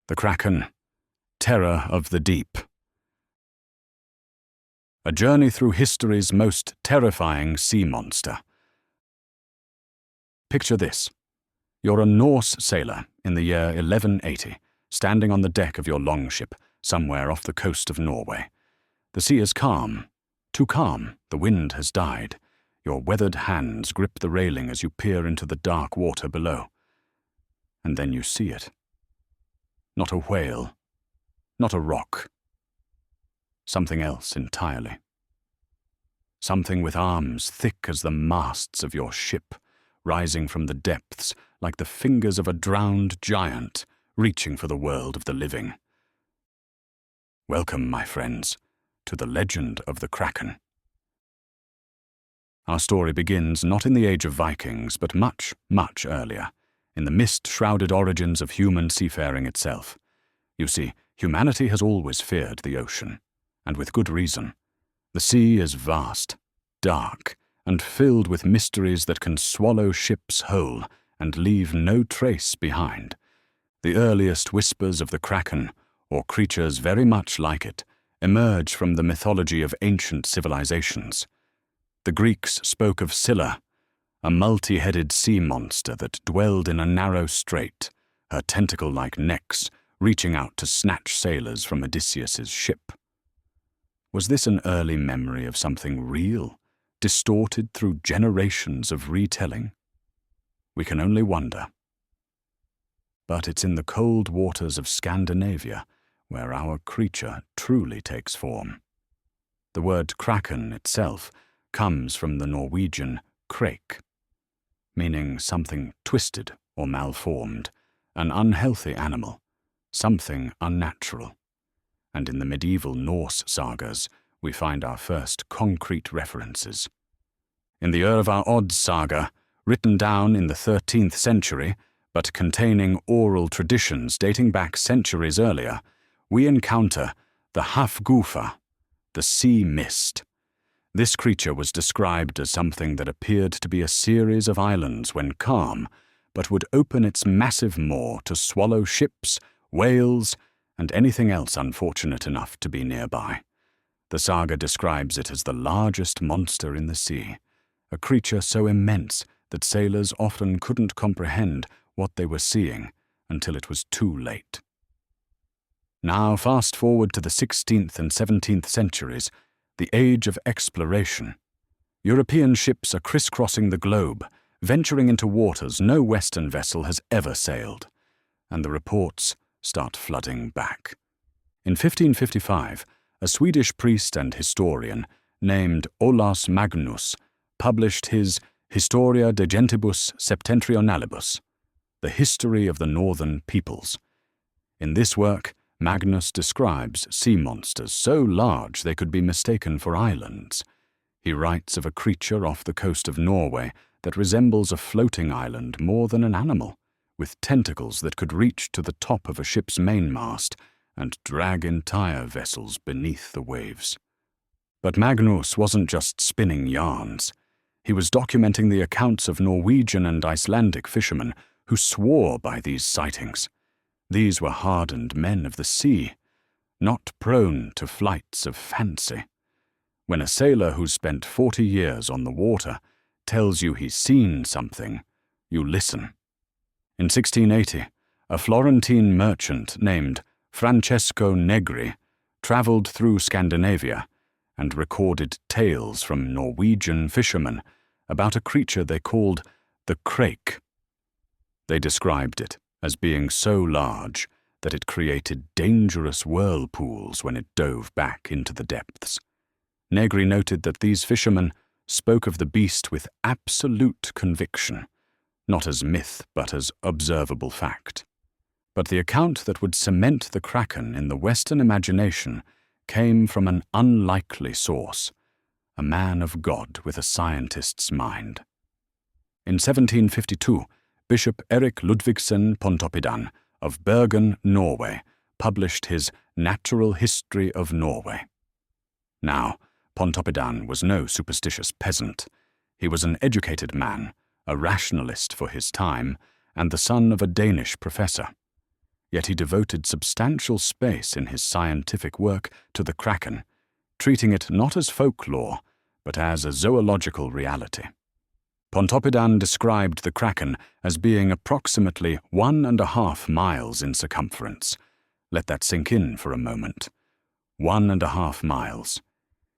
The Kraken, terror of the deep. A journey through history's most terrifying sea monster. Picture this. You're a Norse sailor in the year 1180, standing on the deck of your longship somewhere off the coast of Norway. The sea is calm, too calm, the wind has died. Your weathered hands grip the railing as you peer into the dark water below. And then you see it. Not a whale, not a rock. Something else entirely. Something with arms thick as the masts of your ship, rising from the depths like the fingers of a drowned giant, reaching for the world of the living. Welcome, my friends, to the legend of the Kraken. Our story begins not in the age of Vikings, but much, much earlier, in the mist-shrouded origins of human seafaring itself. You see, humanity has always feared the ocean, and with good reason. The sea is vast, dark, and filled with mysteries that can swallow ships whole and leave no trace behind. The earliest whispers of the Kraken, or creatures very much like it, emerge from the mythology of ancient civilizations. The Greeks spoke of Scylla, a multi-headed sea monster that dwelled in a narrow strait, her tentacle-like necks reaching out to snatch sailors from Odysseus's ship. Was this an early memory of something real, distorted through generations of retelling? We can only wonder. But it's in the cold waters of Scandinavia where our creature truly takes form. The word Kraken itself comes from the Norwegian krake, meaning something twisted or malformed, an unhealthy animal, something unnatural. And in the medieval Norse sagas, we find our first concrete references. In the Ur Odd saga, written down in the 13th century, but containing oral traditions dating back centuries earlier, we encounter the Hafgufa, the sea mist. This creature was described as something that appeared to be a series of islands when calm, but would open its massive maw to swallow ships, whales, and anything else unfortunate enough to be nearby. The saga describes it as the largest monster in the sea, a creature so immense that sailors often couldn't comprehend what they were seeing until it was too late. Now fast forward to the 16th and 17th centuries, the age of exploration. European ships are crisscrossing the globe, venturing into waters no Western vessel has ever sailed, and the reports start flooding back. In 1555, a Swedish priest and historian named Olaus Magnus published his Historia de Gentibus Septentrionalibus, the history of the northern peoples. In this work, Magnus describes sea monsters so large they could be mistaken for islands. He writes of a creature off the coast of Norway that resembles a floating island more than an animal, with tentacles that could reach to the top of a ship's mainmast and drag entire vessels beneath the waves. But Magnus wasn't just spinning yarns. He was documenting the accounts of Norwegian and Icelandic fishermen who swore by these sightings. These were hardened men of the sea, not prone to flights of fancy. When a sailor who's spent 40 years on the water tells you he's seen something, you listen. In 1680, a Florentine merchant named Francesco Negri traveled through Scandinavia and recorded tales from Norwegian fishermen about a creature they called the Krake. They described it as being so large that it created dangerous whirlpools when it dove back into the depths. Negri noted that these fishermen spoke of the beast with absolute conviction, not as myth but as observable fact. But the account that would cement the Kraken in the Western imagination came from an unlikely source, a man of God with a scientist's mind. In 1752, Bishop Erik Ludvigsen Pontoppidan of Bergen, Norway, published his Natural History of Norway. Now, Pontoppidan was no superstitious peasant. He was an educated man, a rationalist for his time, and the son of a Danish professor. yet he devoted substantial space in his scientific work to the Kraken, treating it not as folklore, but as a zoological reality. Pontoppidan described the Kraken as being approximately 1.5 miles in circumference. Let that sink in for a moment. 1.5 miles.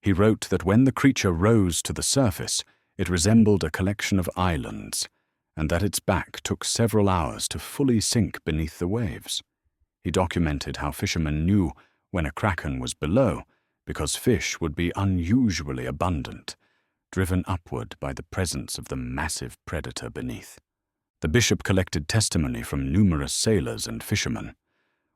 He wrote that when the creature rose to the surface, it resembled a collection of islands, and that its back took several hours to fully sink beneath the waves. He documented how fishermen knew when a kraken was below, because fish would be unusually abundant, driven upward by the presence of the massive predator beneath. The bishop collected testimony from numerous sailors and fishermen.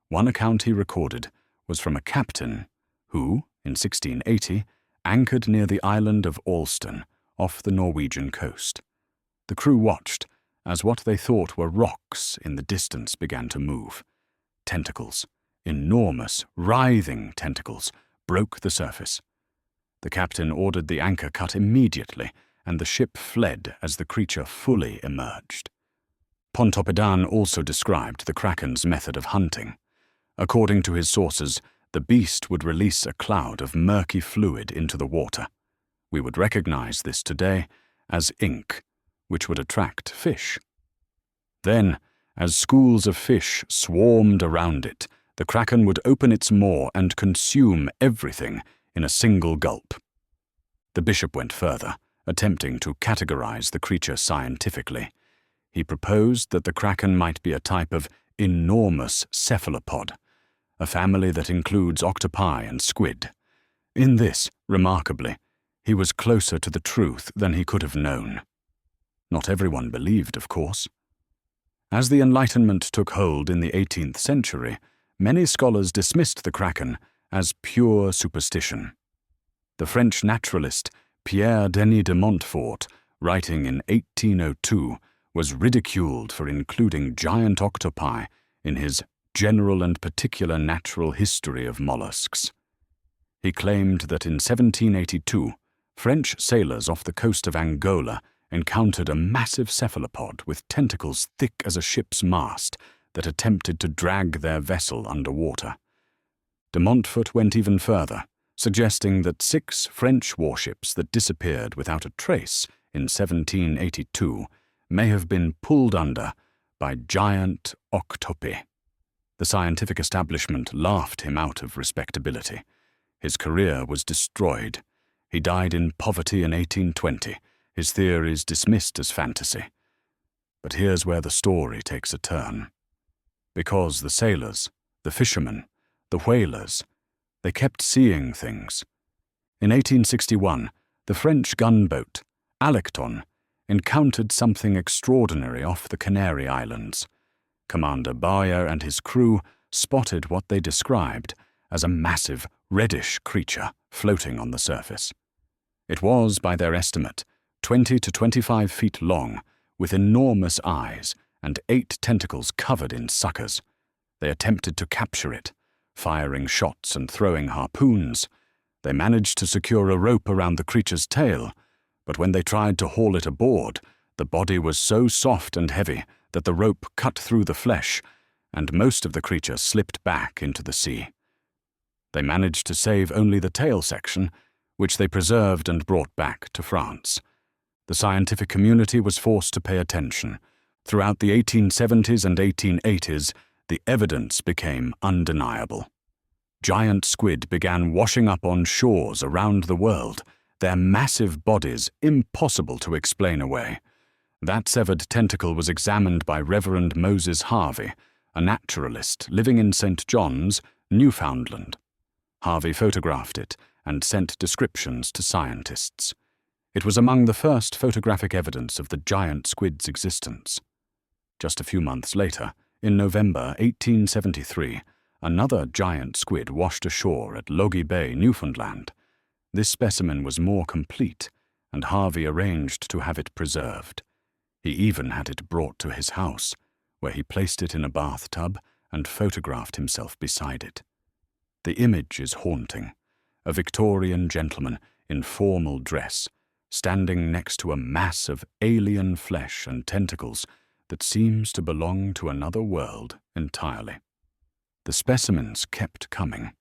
One account he recorded was from a captain who, in 1680, anchored near the island of Alston, off the Norwegian coast. The crew watched as what they thought were rocks in the distance began to move. Tentacles, enormous, writhing tentacles, broke the surface. The captain ordered the anchor cut immediately, and the ship fled as the creature fully emerged. Pontoppidan also described the kraken's method of hunting. According to his sources, the beast would release a cloud of murky fluid into the water. We would recognize this today as ink, which would attract fish. Then, as schools of fish swarmed around it, the kraken would open its maw and consume everything in a single gulp. The bishop went further, attempting to categorize the creature scientifically. He proposed that the kraken might be a type of enormous cephalopod, a family that includes octopi and squid. In this, remarkably, he was closer to the truth than he could have known. Not everyone believed, of course. As the Enlightenment took hold in the 18th century, many scholars dismissed the kraken as pure superstition. The French naturalist Pierre Denis de Montfort, writing in 1802, was ridiculed for including giant octopi in his General and Particular Natural History of Mollusks. He claimed that in 1782, French sailors off the coast of Angola encountered a massive cephalopod with tentacles thick as a ship's mast that attempted to drag their vessel underwater. De Montfort went even further, suggesting that 6 French warships that disappeared without a trace in 1782 may have been pulled under by giant octopi. The scientific establishment laughed him out of respectability. His career was destroyed. He died in poverty in 1820, his theories dismissed as fantasy. But here's where the story takes a turn. Because the sailors, the fishermen, the whalers, they kept seeing things. In 1861, the French gunboat, Alecton, encountered something extraordinary off the Canary Islands. Commander Bayer and his crew spotted what they described as a massive, reddish creature floating on the surface. It was, by their estimate, 20 to 25 feet long, with enormous eyes and 8 tentacles covered in suckers. They attempted to capture it, firing shots and throwing harpoons. They managed to secure a rope around the creature's tail, but when they tried to haul it aboard, the body was so soft and heavy that the rope cut through the flesh, and most of the creature slipped back into the sea. They managed to save only the tail section, which they preserved and brought back to France. The scientific community was forced to pay attention. Throughout the 1870s and 1880s, the evidence became undeniable. Giant squid began washing up on shores around the world, their massive bodies impossible to explain away. That severed tentacle was examined by Reverend Moses Harvey, a naturalist living in St. John's, Newfoundland. Harvey photographed it and sent descriptions to scientists. It was among the first photographic evidence of the giant squid's existence. Just a few months later, in November 1873, another giant squid washed ashore at Logie Bay, Newfoundland. This specimen was more complete, and Harvey arranged to have it preserved. He even had it brought to his house, where he placed it in a bathtub and photographed himself beside it. The image is haunting. A Victorian gentleman in formal dress, standing next to a mass of alien flesh and tentacles that seems to belong to another world entirely. The specimens kept coming.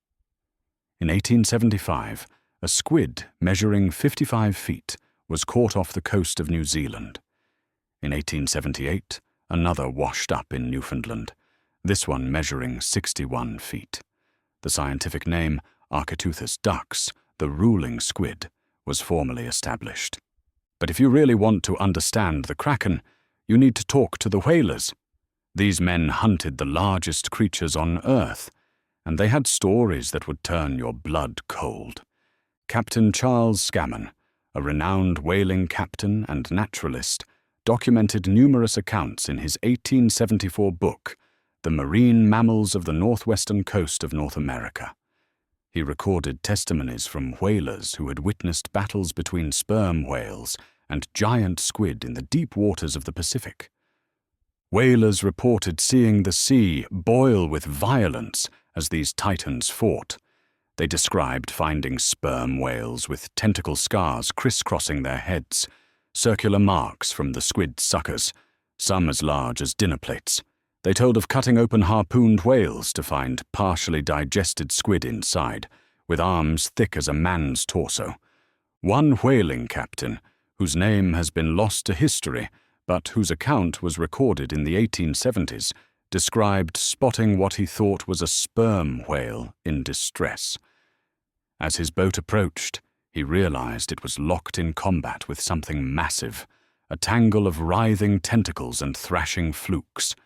In 1875, a squid measuring 55 feet was caught off the coast of New Zealand. In 1878, another washed up in Newfoundland, this one measuring 61 feet. The scientific name, Architeuthis dux, the ruling squid, was formally established. But if you really want to understand the Kraken, you need to talk to the whalers. These men hunted the largest creatures on Earth, and they had stories that would turn your blood cold. Captain Charles Scammon, a renowned whaling captain and naturalist, documented numerous accounts in his 1874 book, The Marine Mammals of the Northwestern Coast of North America. He recorded testimonies from whalers who had witnessed battles between sperm whales and giant squid in the deep waters of the Pacific. Whalers reported seeing the sea boil with violence as these titans fought. They described finding sperm whales with tentacle scars crisscrossing their heads, circular marks from the squid suckers, some as large as dinner plates. They told of cutting open harpooned whales to find partially digested squid inside, with arms thick as a man's torso. One whaling captain, whose name has been lost to history, but whose account was recorded in the 1870s, described spotting what he thought was a sperm whale in distress. As his boat approached, he realized it was locked in combat with something massive, a tangle of writhing tentacles and thrashing flukes.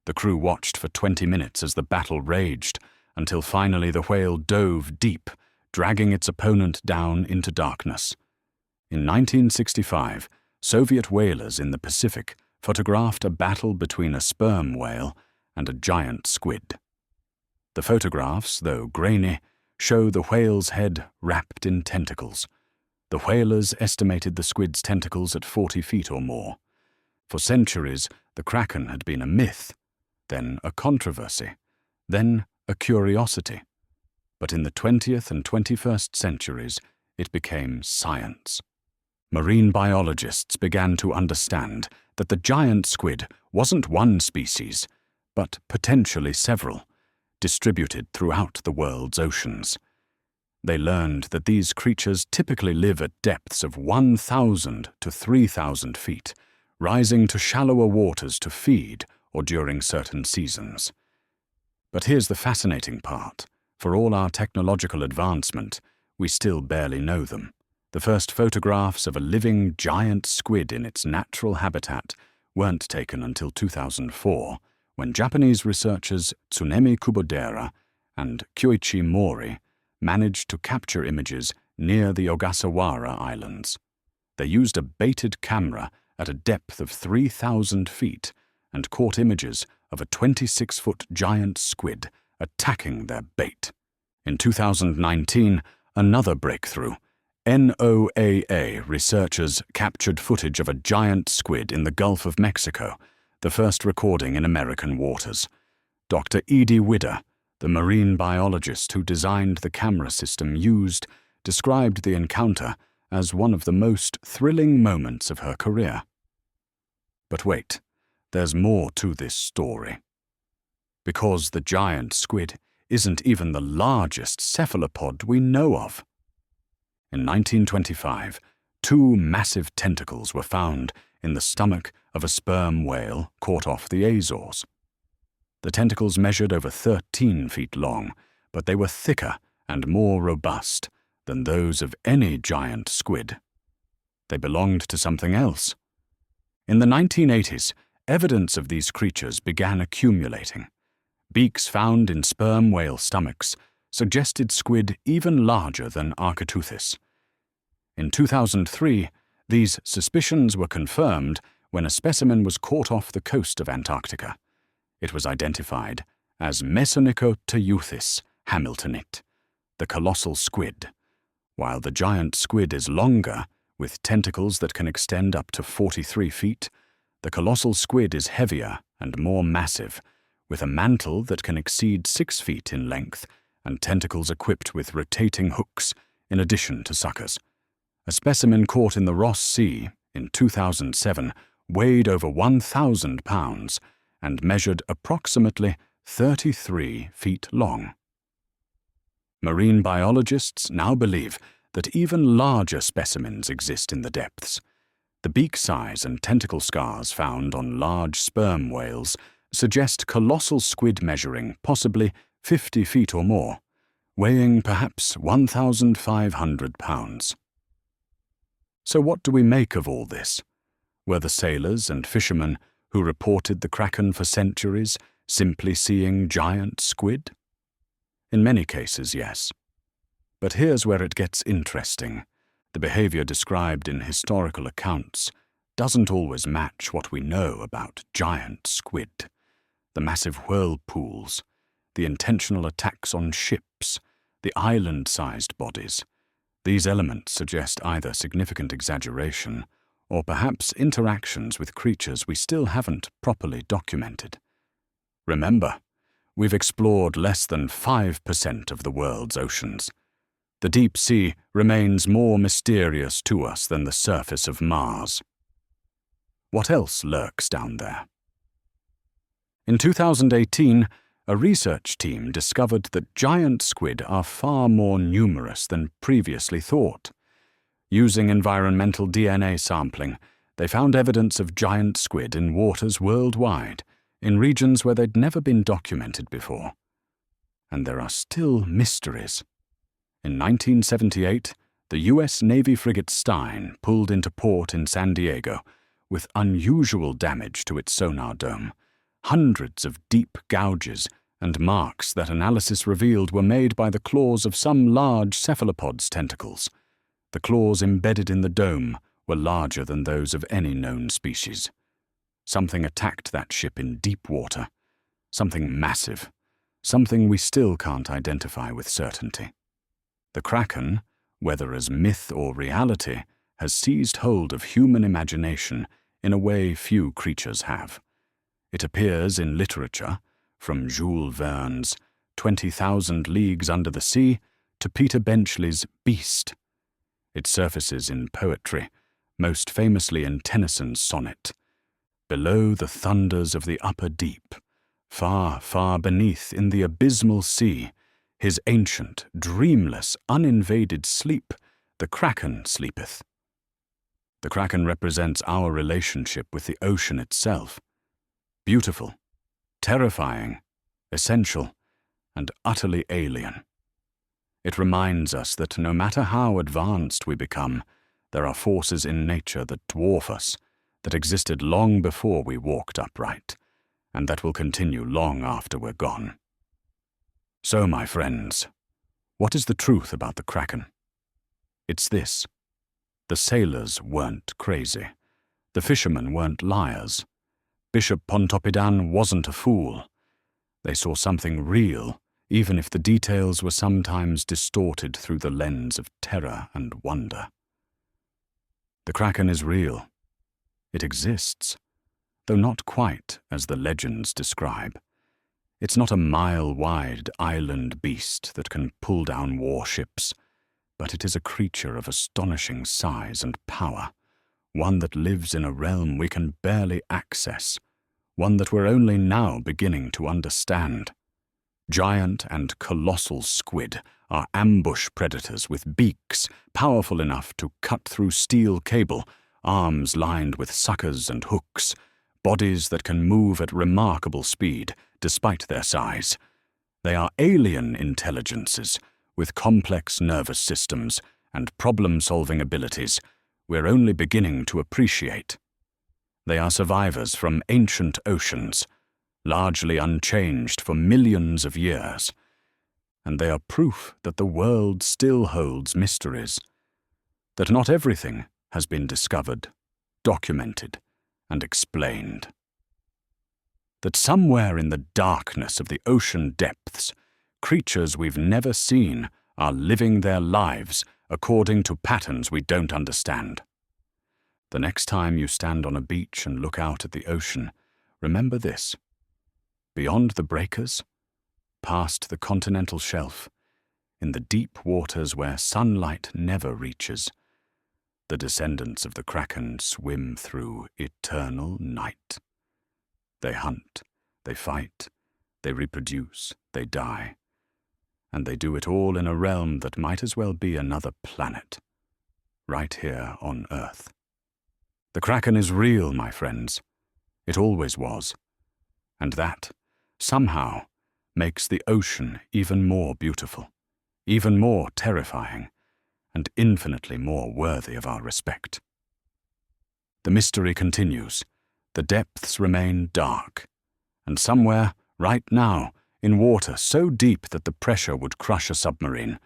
The crew watched for 20 minutes as the battle raged, until finally the whale dove deep, dragging its opponent down into darkness. In 1965, Soviet whalers in the Pacific photographed a battle between a sperm whale and a giant squid. The photographs, though grainy, show the whale's head wrapped in tentacles. The whalers estimated the squid's tentacles at 40 feet or more. For centuries, the Kraken had been a myth, then a controversy, then a curiosity. But in the 20th and 21st centuries, it became science. Marine biologists began to understand that the giant squid wasn't one species, but potentially several, distributed throughout the world's oceans. They learned that these creatures typically live at depths of 1,000 to 3,000 feet, rising to shallower waters to feed or during certain seasons. But here's the fascinating part. For all our technological advancement, we still barely know them. The first photographs of a living giant squid in its natural habitat weren't taken until 2004, when Japanese researchers Tsunemi Kubodera and Kyoichi Mori managed to capture images near the Ogasawara Islands. They used a baited camera at a depth of 3,000 feet and caught images of a 26-foot giant squid attacking their bait. In 2019, another breakthrough. NOAA researchers captured footage of a giant squid in the Gulf of Mexico, the first recording in American waters. Dr. Edie Widder, the marine biologist who designed the camera system used, described the encounter as one of the most thrilling moments of her career. But wait, there's more to this story. Because the giant squid isn't even the largest cephalopod we know of. In 1925, 2 massive tentacles were found in the stomach of a sperm whale caught off the Azores. The tentacles measured over 13 feet long, but they were thicker and more robust than those of any giant squid. They belonged to something else. In the 1980s, evidence of these creatures began accumulating. Beaks found in sperm whale stomachs suggested squid even larger than Architeuthis. In 2003, these suspicions were confirmed when a specimen was caught off the coast of Antarctica. It was identified as Mesonychoteuthis hamiltonite, the colossal squid. While the giant squid is longer, with tentacles that can extend up to 43 feet, the colossal squid is heavier and more massive, with a mantle that can exceed 6 feet in length and tentacles equipped with rotating hooks in addition to suckers. A specimen caught in the Ross Sea in 2007 weighed over 1,000 pounds and measured approximately 33 feet long. Marine biologists now believe that even larger specimens exist in the depths. The beak size and tentacle scars found on large sperm whales suggest colossal squid measuring possibly 50 feet or more, weighing perhaps 1,500 pounds. So what do we make of all this? Were the sailors and fishermen who reported the Kraken for centuries simply seeing giant squid? In many cases, yes. But here's where it gets interesting. The behavior described in historical accounts doesn't always match what we know about giant squid. The massive whirlpools, the intentional attacks on ships, the island-sized bodies. These elements suggest either significant exaggeration or perhaps interactions with creatures we still haven't properly documented. Remember, we've explored less than 5% of the world's oceans. The deep sea remains more mysterious to us than the surface of Mars. What else lurks down there? In 2018, a research team discovered that giant squid are far more numerous than previously thought. Using environmental DNA sampling, they found evidence of giant squid in waters worldwide, in regions where they'd never been documented before. And there are still mysteries. In 1978, the U.S. Navy frigate Stein pulled into port in San Diego with unusual damage to its sonar dome. Hundreds of deep gouges and marks that analysis revealed were made by the claws of some large cephalopod's tentacles. The claws embedded in the dome were larger than those of any known species. Something attacked that ship in deep water. Something massive. Something we still can't identify with certainty. The Kraken, whether as myth or reality, has seized hold of human imagination in a way few creatures have. It appears in literature, from Jules Verne's 20,000 Leagues Under the Sea to Peter Benchley's Beast. It surfaces in poetry, most famously in Tennyson's sonnet. Below the thunders of the upper deep, far, far beneath in the abysmal sea, his ancient, dreamless, uninvaded sleep, the Kraken sleepeth. The Kraken represents our relationship with the ocean itself. Beautiful, terrifying, essential, and utterly alien. It reminds us that no matter how advanced we become, there are forces in nature that dwarf us, that existed long before we walked upright, and that will continue long after we're gone. So, my friends, what is the truth about the Kraken? It's this. The sailors weren't crazy. The fishermen weren't liars. Bishop Pontoppidan wasn't a fool. They saw something real, even if the details were sometimes distorted through the lens of terror and wonder. The Kraken is real. It exists, though not quite as the legends describe. It's not a mile-wide island beast that can pull down warships, but it is a creature of astonishing size and power, one that lives in a realm we can barely access, one that we're only now beginning to understand. Giant and colossal squid are ambush predators with beaks powerful enough to cut through steel cable, arms lined with suckers and hooks, bodies that can move at remarkable speed despite their size. They are alien intelligences with complex nervous systems and problem-solving abilities we're only beginning to appreciate. They are survivors from ancient oceans, largely unchanged for millions of years, and they are proof that the world still holds mysteries, that not everything has been discovered, documented, and explained. That somewhere in the darkness of the ocean depths, creatures we've never seen are living their lives according to patterns we don't understand. The next time you stand on a beach and look out at the ocean, remember this. Beyond the breakers, past the continental shelf, in the deep waters where sunlight never reaches, the descendants of the Kraken swim through eternal night. They hunt, they fight, They reproduce, they die. And they do it all in a realm that might as well be another planet, right here on Earth. The Kraken is real, my friends. It always was. And that, somehow, makes the ocean even more beautiful, even more terrifying, and infinitely more worthy of our respect. The mystery continues. The depths remain dark. And somewhere, right now, in water so deep that the pressure would crush a submarine,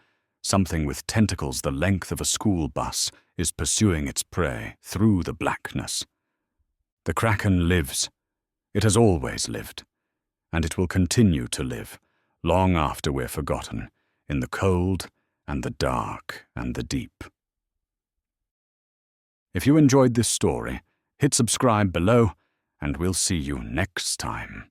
something with tentacles the length of a school bus is pursuing its prey through the blackness. The Kraken lives. It has always lived. And it will continue to live, long after we're forgotten, in the cold and the dark and the deep. If you enjoyed this story, hit subscribe below, and we'll see you next time.